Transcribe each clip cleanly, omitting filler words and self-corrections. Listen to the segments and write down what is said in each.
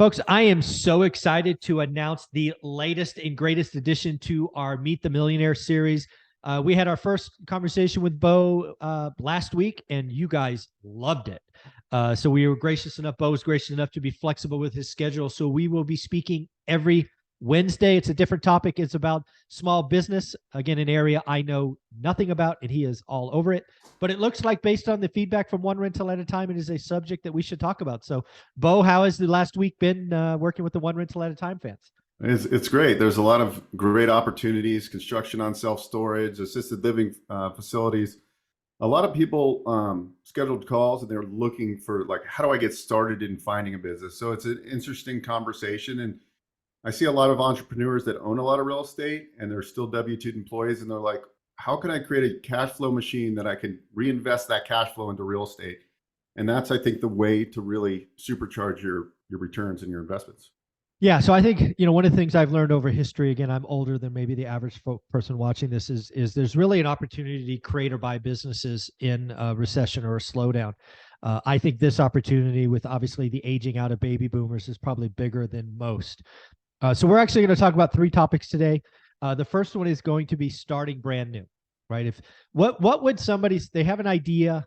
Folks, I am so excited to announce the latest and greatest addition to our Meet the Millionaire series. We had our first conversation with Bo last week, and you guys loved it. So we were gracious enough, Bo was gracious enough to be flexible with his schedule. So we will be speaking every Wednesday. It's a different topic. It's about small business. Again, an area I know nothing about, and he is all over it. But it looks like, based on the feedback from One Rental at a Time, it is a subject that we should talk about. So, Bo, how has the last week been working with the One Rental at a Time fans? It's great. There's a lot of great opportunities, construction on self-storage, assisted living facilities. A lot of people scheduled calls and they're looking for, like, how do I get started in finding a business? So it's an interesting conversation. And I see a lot of entrepreneurs that own a lot of real estate and they're still W-2 employees. And they're like, how can I create a cash flow machine that I can reinvest that cash flow into real estate? And that's, I think, the way to really supercharge your returns and your investments. Yeah, so I think, one of the things I've learned over history, again, I'm older than maybe the average person watching this, is there's really an opportunity to create or buy businesses in a recession or a slowdown. I think this opportunity, with obviously the aging out of baby boomers, is probably bigger than most. So we're actually going to talk about three topics today. The first one is going to be starting brand new, right? If what would they have an idea,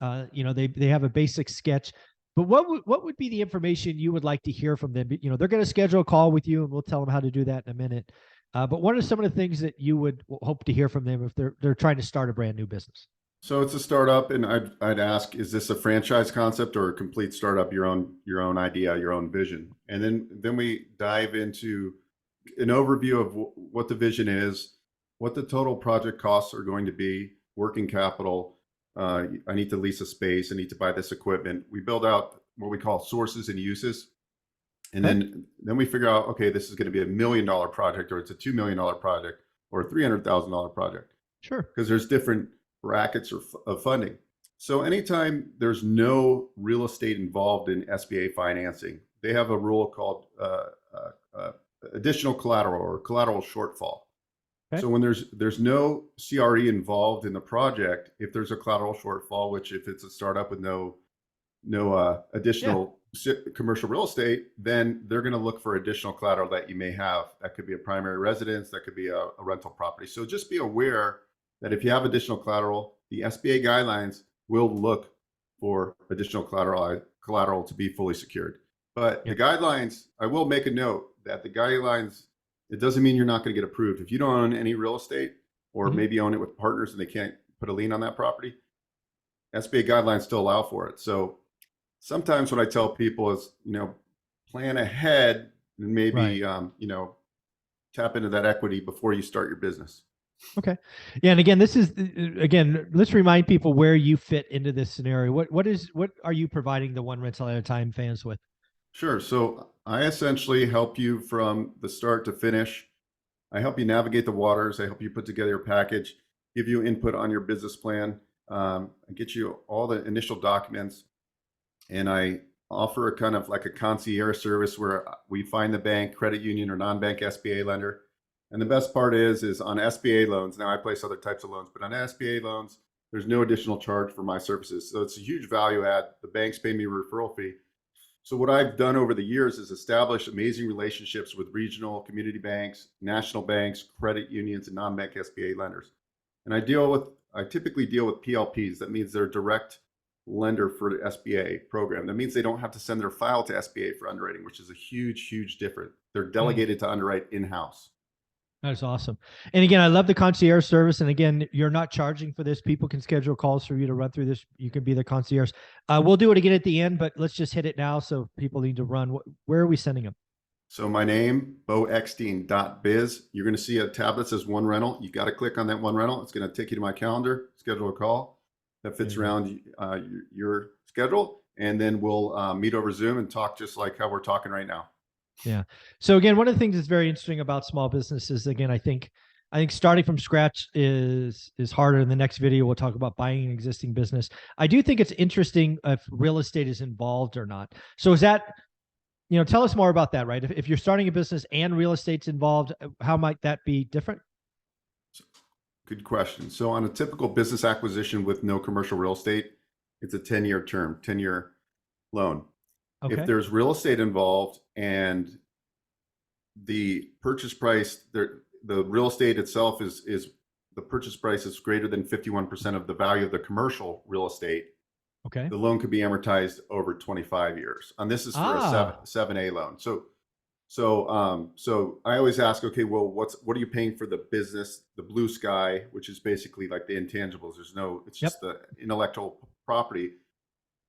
they have a basic sketch, but what would be the information you would like to hear from them? They're going to schedule a call with you, and we'll tell them how to do that in a minute. But what are some of the things that you would hope to hear from them if they're trying to start a brand new business? So it's a startup, and I'd ask, is this a franchise concept or a complete startup? Your own idea, your own vision, and then we dive into an overview of what the vision is, what the total project costs are going to be, working capital. I need to lease a space. I need to buy this equipment. We build out what we call sources and uses. And then we figure out, okay, this is going to be $1 million project, or it's a $2 million project, or a $300,000 project. Sure. Because there's different brackets of funding. So anytime there's no real estate involved in SBA financing, they have a rule called additional collateral, or collateral shortfall. Okay. So when there's no CRE involved in the project, if there's a collateral shortfall, which if it's a startup with no additional commercial real estate, then they're going to look for additional collateral that you may have. That could be a primary residence, that could be a rental property. So just be aware that if you have additional collateral, the SBA guidelines will look for additional collateral to be fully secured. But the guidelines, I will make a note that the guidelines, it doesn't mean you're not going to get approved. If you don't own any real estate, or maybe own it with partners and they can't put a lien on that property, SBA guidelines still allow for it. So sometimes what I tell people is, plan ahead and maybe, tap into that equity before you start your business. Okay. Yeah. And again, let's remind people where you fit into this scenario. What are you providing the One Rental at a Time fans with? Sure. So I essentially help you from the start to finish. I help you navigate the waters. I help you put together your package, give you input on your business plan, and get you all the initial documents. And I offer a kind of like a concierge service where we find the bank, credit union, or non-bank SBA lender. And the best part is on SBA loans, now I place other types of loans, but on SBA loans, there's no additional charge for my services. So it's a huge value add. The banks pay me a referral fee. So what I've done over the years is establish amazing relationships with regional community banks, national banks, credit unions, and non-bank SBA lenders. And I typically deal with PLPs. That means they're a direct lender for the SBA program. That means they don't have to send their file to SBA for underwriting, which is a huge, huge difference. They're delegated to underwrite in-house. That's awesome. And again, I love the concierge service. And again, you're not charging for this. People can schedule calls for you to run through this. You can be the concierge. We'll do it again at the end, but let's just hit it now so people need to run. Where are we sending them? So my name, boeckstein.biz. You're going to see a tab that says One Rental. You got to click on that One Rental. It's going to take you to my calendar, schedule a call that fits around your schedule. And then we'll meet over Zoom and talk just like how we're talking right now. Yeah. So again, one of the things that's very interesting about small businesses, again, I think starting from scratch is harder. In the next video, we'll talk about buying an existing business. I do think it's interesting if real estate is involved or not. So is that, tell us more about that, right? If you're starting a business and real estate's involved, how might that be different? Good question. So on a typical business acquisition with no commercial real estate, it's a 10-year term, 10-year loan. If Okay. there's real estate involved and the purchase price, the real estate itself is the purchase price is greater than 51% of the value of the commercial real estate, Okay. the loan could be amortized over 25 years. And this is for a Ah, 7A loan. So I always ask, okay, well, what are you paying for the business, the blue sky, which is basically like the intangibles. It's yep. just the intellectual property.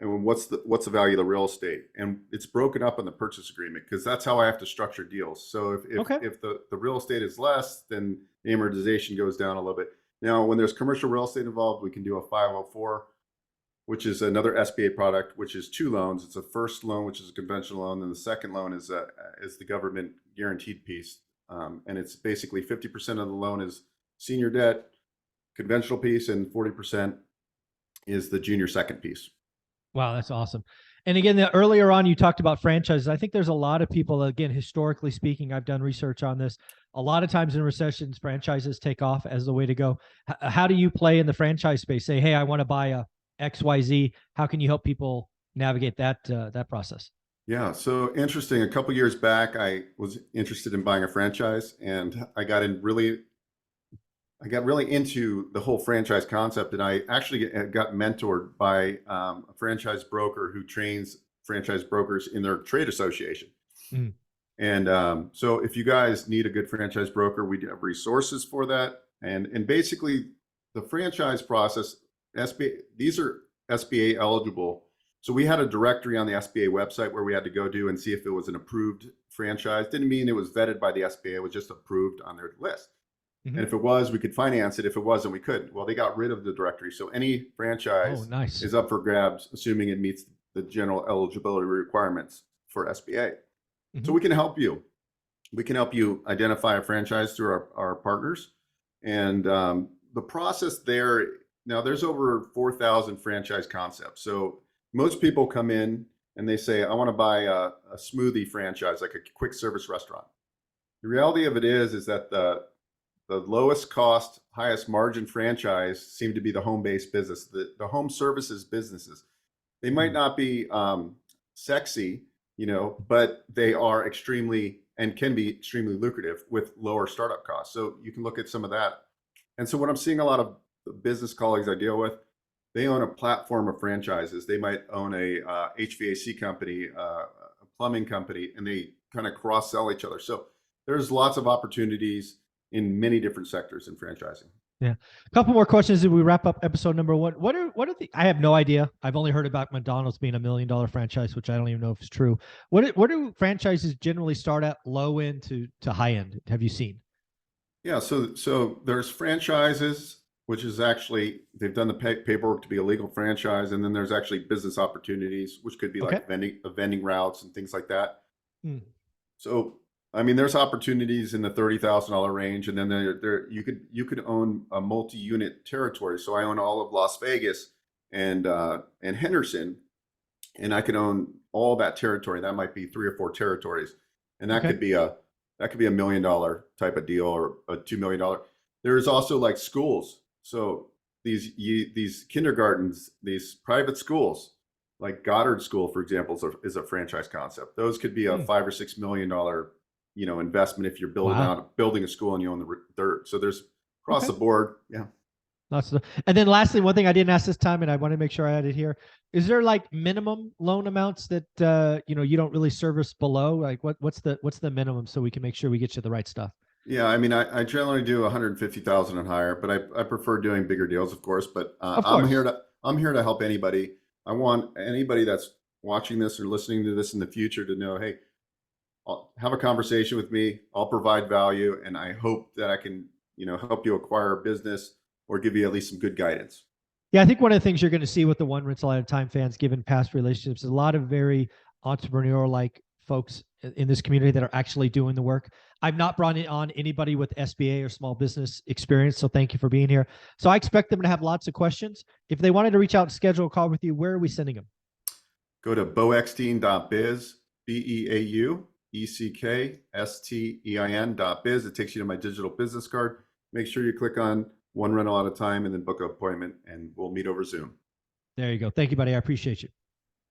And what's the value of the real estate? And it's broken up in the purchase agreement because that's how I have to structure deals. So Okay. if the real estate is less, then the amortization goes down a little bit. Now, when there's commercial real estate involved, we can do a 504, which is another SBA product, which is two loans. It's a first loan, which is a conventional loan, and the second loan is the government guaranteed piece, and it's basically 50% of the loan is senior debt, conventional piece, and 40% is the junior second piece. Wow, that's awesome. And again, earlier on, you talked about franchises. I think there's a lot of people, again, historically speaking, I've done research on this. A lot of times in recessions, franchises take off as the way to go. How do you play in the franchise space? Say, hey, I want to buy a XYZ. How can you help people navigate that process? Yeah, so interesting. A couple years back, I was interested in buying a franchise, and I got really into the whole franchise concept, and I actually got mentored by a franchise broker who trains franchise brokers in their trade association. Mm. And so, if you guys need a good franchise broker, we have resources for that. And basically, the franchise process, SBA, these are SBA eligible. So we had a directory on the SBA website where we had to go do and see if it was an approved franchise. Didn't mean it was vetted by the SBA; it was just approved on their list. Hmm. And if it was, we could finance it. If it wasn't, we couldn't. Well, they got rid of the directory. So any Oh, franchise nice. is up for grabs, assuming it meets the general eligibility requirements for SBA. So Hmm. we can help you. We can help you identify a franchise through our partners. And the process there, now there's over 4,000 franchise concepts. So most people come in and they say, I want to buy a smoothie franchise, like a quick service restaurant. The reality of it is that the lowest cost, highest margin franchise seem to be the home-based business, the home services businesses. They might Mm. not be sexy, but they are extremely and can be extremely lucrative with lower startup costs. So you can look at some of that. And so what I'm seeing a lot of the business colleagues I deal with, they own a platform of franchises. They might own a HVAC company, a plumbing company, and they kind of cross sell each other. So there's lots of opportunities in many different sectors in franchising. Yeah. A couple more questions as we wrap up episode number one. What are the, I have no idea. I've only heard about McDonald's being $1 million franchise, which I don't even know if it's true. What do franchises generally start at, low end to high end? Have you seen? Yeah, so there's franchises, which is actually they've done the paperwork to be a legal franchise, and then there's actually business opportunities, which could be Okay. like vending routes and things like that. Hmm. So I mean, there's opportunities in the $30,000 range, and then you could own a multi-unit territory. So I own all of Las Vegas and Henderson, and I could own all that territory. That might be 3 or 4 territories, and Okay. that could be $1 million type of deal or a $2 million. There's also like schools. So these kindergartens, these private schools, like Goddard School, for example, is a franchise concept. Those could be a Hmm. $5 or $6 million, investment if you're Wow. building a school and you own the dirt. So there's across Okay. the board. Yeah. Lots of, and then lastly, one thing I didn't ask this time, and I want to make sure I added here: is there like minimum loan amounts that you don't really service below? Like what's the minimum so we can make sure we get you the right stuff? Yeah, I mean, I generally do 150,000 and higher, but I prefer doing bigger deals, of course. But Of course. I'm here to help anybody. I want anybody that's watching this or listening to this in the future to know, hey, I'll have a conversation with me. I'll provide value, and I hope that I can, help you acquire a business or give you at least some good guidance. Yeah, I think one of the things you're going to see with the one rental at a time fans, given past relationships, is a lot of very entrepreneurial like folks in this community that are actually doing the work. I've not brought on anybody with SBA or small business experience, so thank you for being here. So I expect them to have lots of questions. If they wanted to reach out and schedule a call with you, where are we sending them? Go to boeckstein.biz, BEAUECKSTEIN.biz. It takes you to my digital business card. Make sure you click on one rental at a time and then book an appointment, and we'll meet over Zoom. There you go. Thank you, buddy. I appreciate you.